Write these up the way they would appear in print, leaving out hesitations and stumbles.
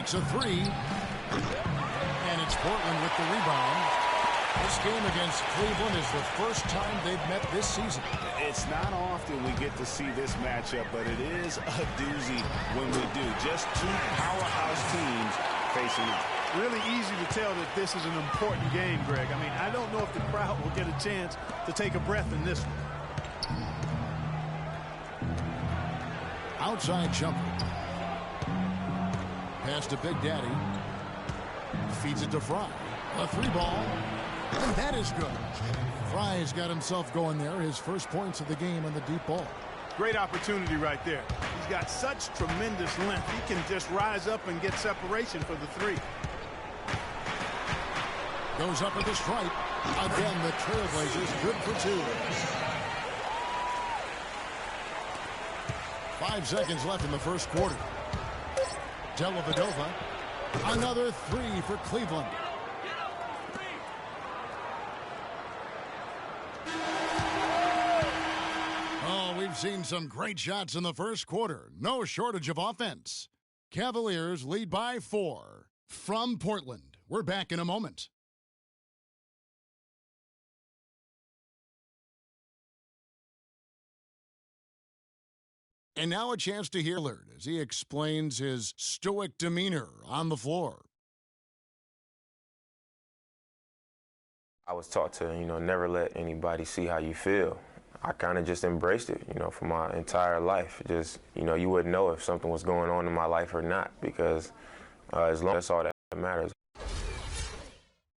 makes a three. And it's Portland with the rebound. This game against Cleveland is the first time they've met this season. It's not often we get to see this matchup, but it is a doozy when we do. Just two powerhouse teams facing it. Really easy to tell that this is an important game, Greg. I mean, I don't know if the crowd will get a chance to take a breath in this one. Outside jumper. Pass to Big Daddy. Feeds it to Fry. A three ball. And that is good. Fry's got himself going there. His first points of the game on the deep ball. Great opportunity right there. He's got such tremendous length. He can just rise up and get separation for the three. Goes up at the stripe. Again, the Trailblazers good for two. 5 seconds left in the first quarter. Dellavedova. Another three for Cleveland. Oh, we've seen some great shots in the first quarter. No shortage of offense. Cavaliers lead by 4. From Portland, we're back in a moment. And now a chance to hear Lillard as he explains his stoic demeanor on the floor. I was taught to, never let anybody see how you feel. I kind of just embraced it, for my entire life. Just, you wouldn't know if something was going on in my life or not because as long as that's all that matters.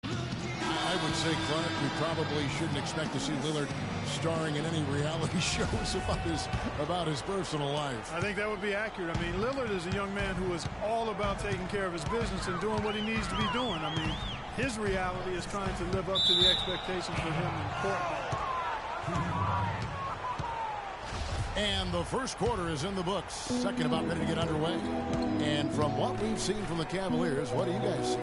I would say, Clark, we probably shouldn't expect to see Lillard starring in any reality shows about his personal life. I think that would be accurate. I mean, Lillard is a young man who is all about taking care of his business and doing what he needs to be doing. I mean, his reality is trying to live up to the expectations for him in Portland. And the first quarter is in the books. Second about ready to get underway. And from what we've seen from the Cavaliers, what do you guys see?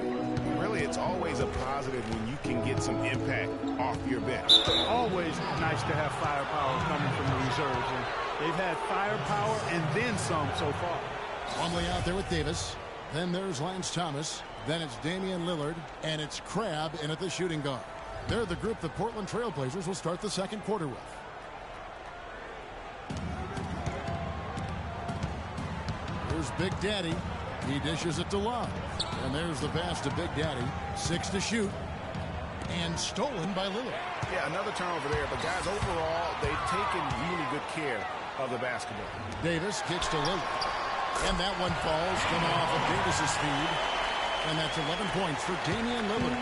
Really, it's always a positive when you can get some impact off your bench. Always nice to have firepower coming from the reserves. And they've had firepower and then some so far. Plumlee out there with Davis. Then there's Lance Thomas. Then it's Damian Lillard. And it's Crabbe in at the shooting guard. They're the group the Portland Trailblazers will start the second quarter with. Here's Big Daddy. He dishes it to Love. And there's the pass to Big Daddy. 6 to shoot. And stolen by Lillard. Yeah, another turnover there. But, guys, overall, they've taken really good care of the basketball. Davis kicks to Lillard. And that one falls coming off of Davis's speed. And that's 11 points for Damian Lillard.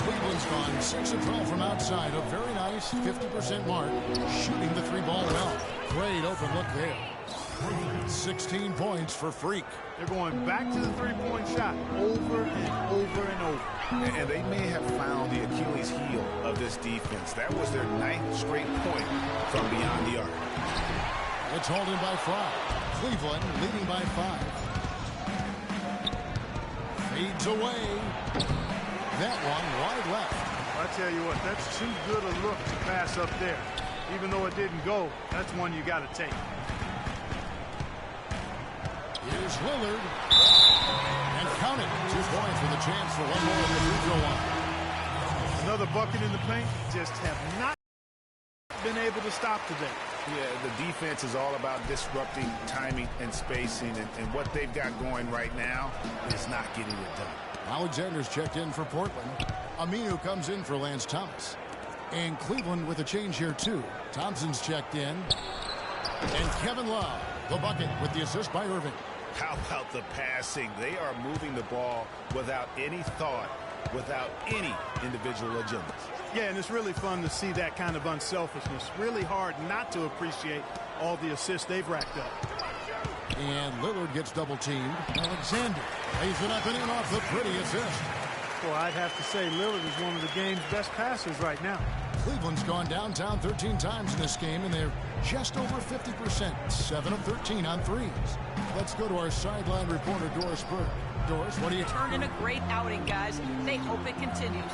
Cleveland's gone 6 of 12 from outside. A very nice 50% mark. Shooting the three ball well. Great open look there. 16 points for Freak. They're going back to the three-point shot over and over and over. And they may have found the Achilles heel of this defense. That was their 9th straight point from beyond the arc. It's hauled in by Fry. Cleveland leading by 5. Fades away. That one wide left. I tell you what, that's too good a look to pass up there. Even though it didn't go, that's one you got to take. Here's Lillard. And count it. 2 points with a chance for one more at the free throw line. Another bucket in the paint. Just have not been able to stop today. Yeah, the defense is all about disrupting timing and spacing. And what they've got going right now is not getting it done. Alexander's checked in for Portland. Aminu comes in for Lance Thomas. And Cleveland with a change here, too. Thompson's checked in. And Kevin Love, the bucket with the assist by Irving. How about the passing? They are moving the ball without any thought, without any individual agendas. Yeah, and it's really fun to see that kind of unselfishness. Really hard not to appreciate all the assists they've racked up. And Lillard gets double-teamed. Alexander lays it up and in off the pretty assist. Well, I'd have to say Lillard is one of the game's best passers right now. Cleveland's gone downtown 13 times in this game, and they're just over 50%. 7 of 13 on threes. Let's go to our sideline reporter, Doris Burke. Doris, what do you... Turned in a great outing, guys. They hope it continues.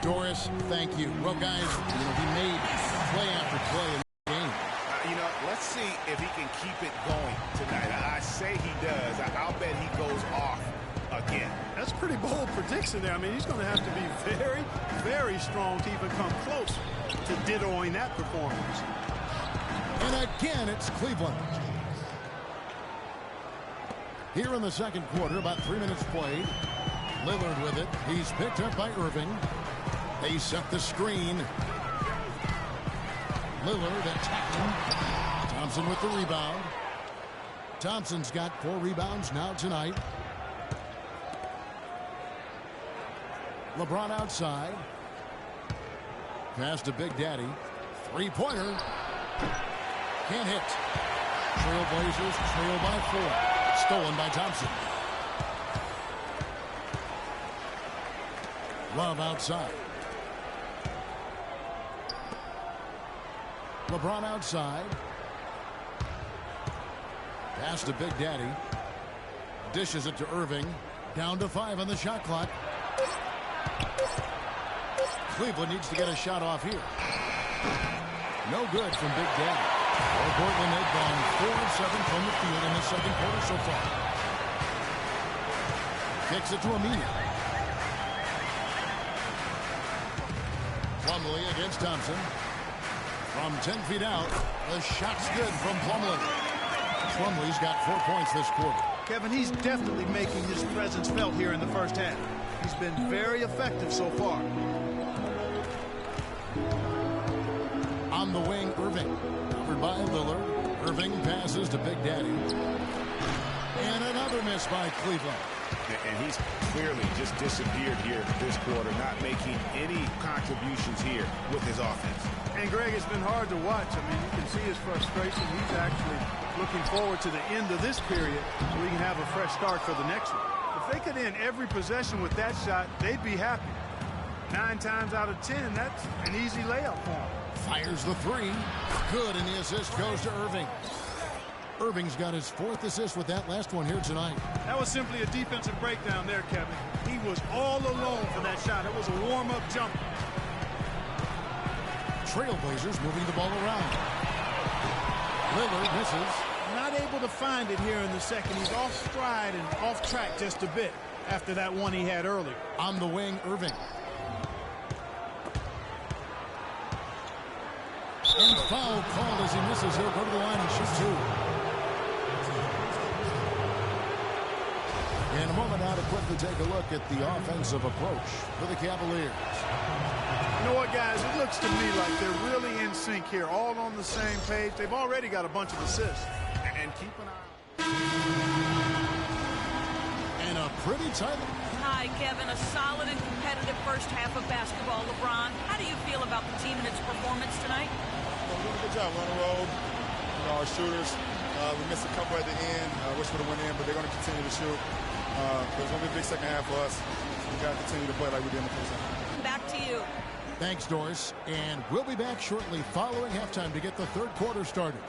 Doris, thank you. Well, guys, he made play after play in the game. Let's see if he can keep it going tonight. I say he does. I'll bet he goes off again. That's a pretty bold prediction there. I mean, he's going to have to be very, very strong to even come close to dittoing that performance. And again, it's Cleveland. Here in the second quarter, about 3 minutes played. Lillard with it. He's picked up by Irving. They set the screen. Lillard attacking. Thompson with the rebound. Thompson's got 4 rebounds now tonight. LeBron outside. Pass to Big Daddy. Three-pointer. Can't hit. Trailblazers trail by 4. Stolen by Thompson. Love outside. LeBron outside. Pass to Big Daddy. Dishes it to Irving. Down to 5 on the shot clock. Cleveland needs to get a shot off here. No good from Big Daddy. Well, Portland had gone 4 of 7 from the field in the second quarter so far. Kicks it to Amina. Plumlee against Thompson. From 10 feet out, the shot's good from Plumlee. Plumlee's got 4 points this quarter. Kevin, he's definitely making his presence felt here in the first half. He's been very effective so far. On the wing, Irving. Covered by Lillard. Irving passes to Big Daddy. And another miss by Cleveland. And he's clearly just disappeared here this quarter, not making any contributions here with his offense. And, Greg, it's been hard to watch. I mean, you can see his frustration. He's actually looking forward to the end of this period so we can have a fresh start for the next one. If they could end every possession with that shot, they'd be happy. 9 times out of 10, that's an easy layup for him. Fires the 3. Good, and the assist goes to Irving. Irving's got his 4th assist with that last one here tonight. That was simply a defensive breakdown there, Kevin. He was all alone for that shot. It was a warm-up jumper. Trailblazers moving the ball around. Lillard misses. Not able to find it here in the second. He's off stride and off track just a bit after that one he had earlier. On the wing, Irving. And foul called as he misses. He'll go to the line and shoot 2. In a moment now to quickly take a look at the offensive approach for the Cavaliers. You know what, guys? It looks to me like they're really in sync here, all on the same page. They've already got a bunch of assists. And keep an eye. And a pretty tight. Hi, Kevin. A solid and competitive first half of basketball. LeBron, how do you feel about the team and its performance tonight? We're doing a good job. We're on the road. You know, our shooters, we missed a couple at the end. Wish we would have went in, but they're going to continue to shoot. There's going to be a big second half for us. So we got to continue to play like we did in the first half. Back to you. Thanks, Doris. And we'll be back shortly following halftime to get the third quarter started.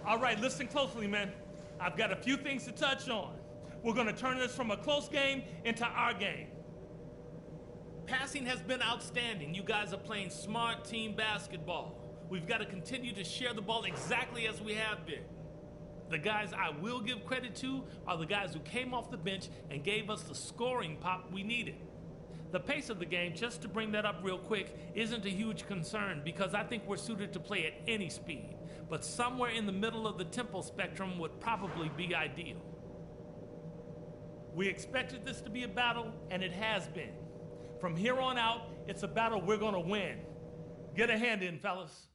All right, listen closely, man. I've got a few things to touch on. We're going to turn this from a close game into our game. Passing has been outstanding. You guys are playing smart team basketball. We've got to continue to share the ball exactly as we have been. The guys I will give credit to are the guys who came off the bench and gave us the scoring pop we needed. The pace of the game, just to bring that up real quick, isn't a huge concern because I think we're suited to play at any speed. But somewhere in the middle of the tempo spectrum would probably be ideal. We expected this to be a battle, and it has been. From here on out, it's a battle we're going to win. Get a hand in, fellas.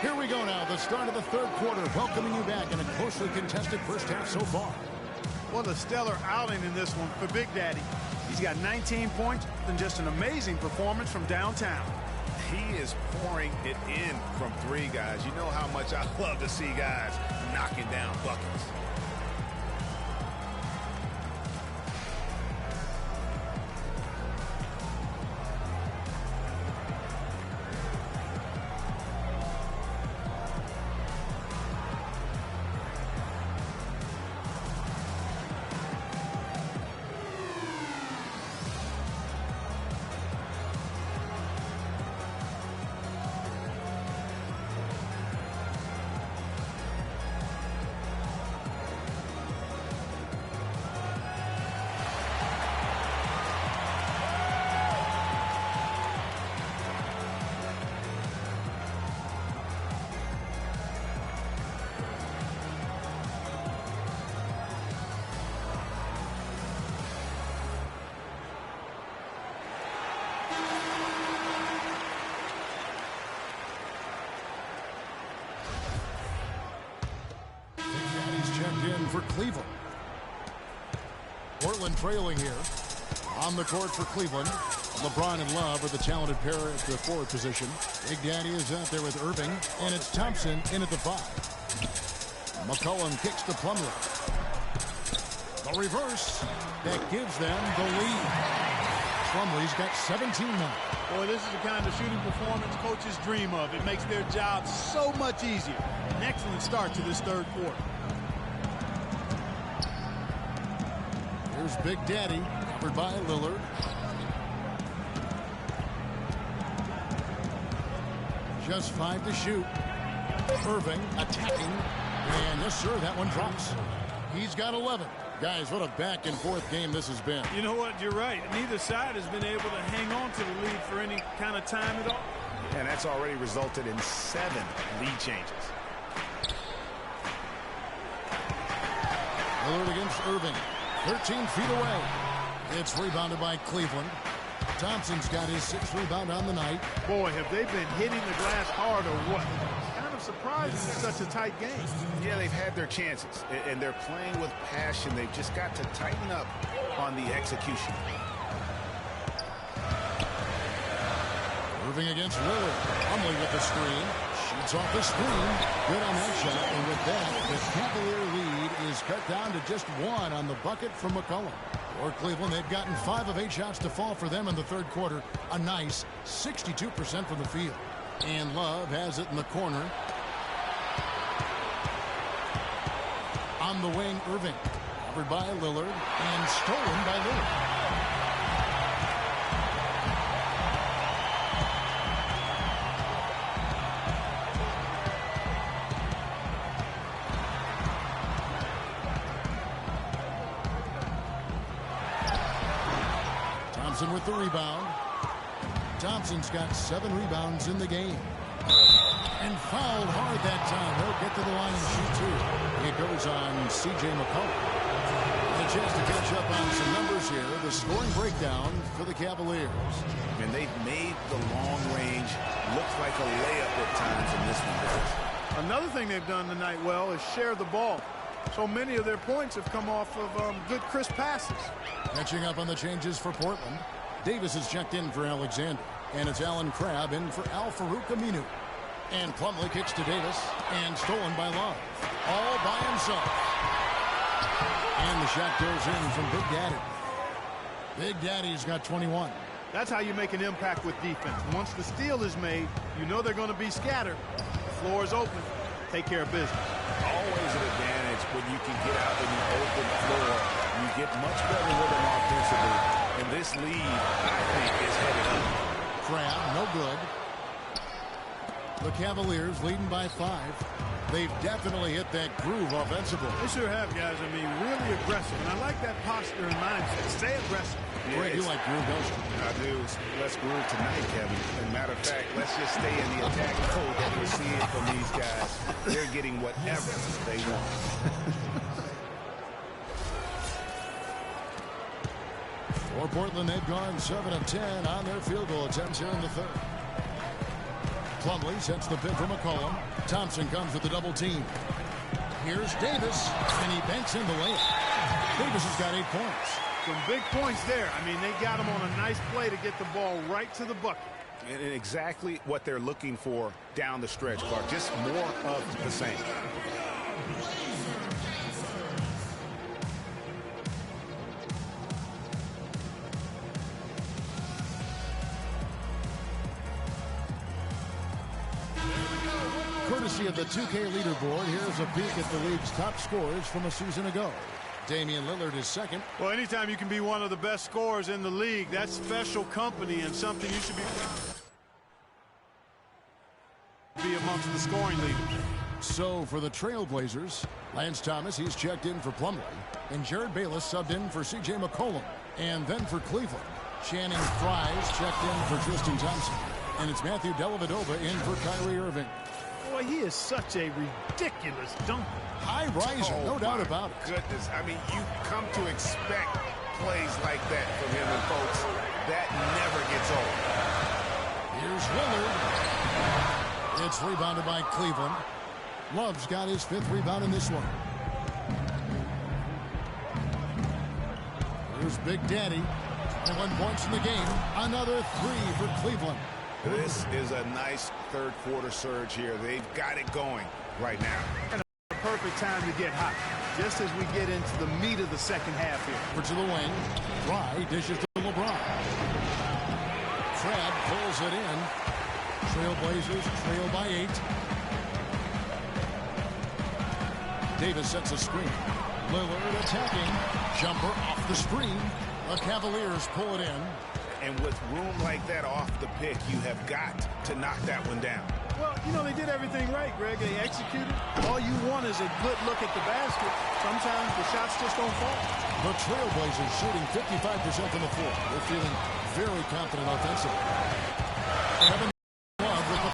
Here we go now, the start of the third quarter, welcoming you back in a closely contested first half so far. What a stellar outing in this one for Big Daddy. He's got 19 points and just an amazing performance from downtown. He is pouring it in from three, guys. You know how much I love to see guys knocking down buckets. For Cleveland. Portland trailing here. On the court for Cleveland. LeBron and Love are the talented pair at the forward position. Big Daddy is out there with Irving. And it's Thompson in at the 5. McCollum kicks to Plumlee. The reverse. That gives them the lead. Plumlee's got 17 now. Boy, this is the kind of shooting performance coaches dream of. It makes their job so much easier. An excellent start to this third quarter. Here's Big Daddy, covered by Lillard. Just 5 to shoot. Irving attacking. And yes, sir, that one drops. He's got 11. Guys, what a back-and-forth game this has been. You know what? You're right. Neither side has been able to hang on to the lead for any kind of time at all. And that's already resulted in 7 lead changes. Lillard against Irving. 13 feet away. It's rebounded by Cleveland. Thompson's got his 6th rebound on the night. Boy, have they been hitting the glass hard or what? Kind of surprising it's such a tight game. Yeah, they've had their chances, and they're playing with passion. They've just got to tighten up on the execution. Irving against Lillard. Plumlee with the screen. Shoots off the screen. Good on that shot. And with that, the Cavalier lead is cut down to just 1 on the bucket from McCollum. For Cleveland, they've gotten 5 of 8 shots to fall for them in the third quarter. A nice 62% from the field. And Love has it in the corner. On the wing, Irving. Covered by Lillard and stolen by Lillard. Thompson with the rebound. Thompson's got 7 rebounds in the game. And fouled hard that time. He'll get to the line and shoot 2. It goes on C.J. McCollum. And a chance to catch up on some numbers here. The scoring breakdown for the Cavaliers. And they've made the long range look like a layup at times in this one, guys. Another thing they've done tonight well is share the ball. So many of their points have come off of good, crisp passes. Catching up on the changes for Portland. Davis is checked in for Alexander. And it's Alan Crabb in for Al-Farouq Aminu. And Plumlee kicks to Davis. And stolen by Love. All by himself. And the shot goes in from Big Daddy. Big Daddy's got 21. That's how you make an impact with defense. Once the steal is made, you know they're going to be scattered. The floor is open. Take care of business. Always an advantage when you can get out in the open floor. You get much better rhythm offensively. And this lead, I think, is headed up. Crab, no good. The Cavaliers leading by 5. They've definitely hit that groove offensively. They sure have, guys. I mean, really aggressive. And I like that posture and mindset. Stay aggressive. Greg, you like groove, don't you? I do. Let's groove tonight, Kevin. As a matter of fact, let's just stay in the attack mode that we're seeing from these guys. They're getting whatever they want. For Portland, they've gone 7 of 10 on their field goal attempts here in the third. Plumlee sets the pin for McCollum. Thompson comes with the double team. Here's Davis, and he banks in the layup. Davis has got 8 points. Some big points there. I mean, they got him on a nice play to get the ball right to the bucket. And exactly what they're looking for down the stretch, Clark. Just more of the same. Courtesy of the 2K leaderboard, here's a peek at the league's top scorers from a season ago. Damian Lillard is second. Well, anytime you can be one of the best scorers in the league, that's special company and something you should be proud of. Be amongst the scoring leaders. So for the Trailblazers, Lance Thomas, he's checked in for Plumlee. And Jared Bayless subbed in for C.J. McCollum. And then for Cleveland, Channing Frye's checked in for Tristan Thompson. And it's Matthew Dellavedova in for Kyrie Irving. Boy, he is such a ridiculous dunker. High riser, no doubt about it. Goodness, I mean, you come to expect plays like that from him, and folks, that never gets old. Here's Lillard. It's rebounded by Cleveland. Love's got his 5th rebound in this one. Here's Big Daddy. 21 points in the game. Another 3 for Cleveland. This is a nice third-quarter surge here. They've got it going right now. And a perfect time to get hot, just as we get into the meat of the second half here. Over to the wing. Fry dishes to LeBron. Fred pulls it in. Trailblazers trail by 8. Davis sets a screen. Lillard attacking. Jumper off the screen. The Cavaliers pull it in. And with room like that off the pick, you have got to knock that one down. Well, you know, they did everything right, Greg. They executed. All you want is a good look at the basket. Sometimes the shots just don't fall. The Trailblazers shooting 55% from the floor. They're feeling very confident offensively.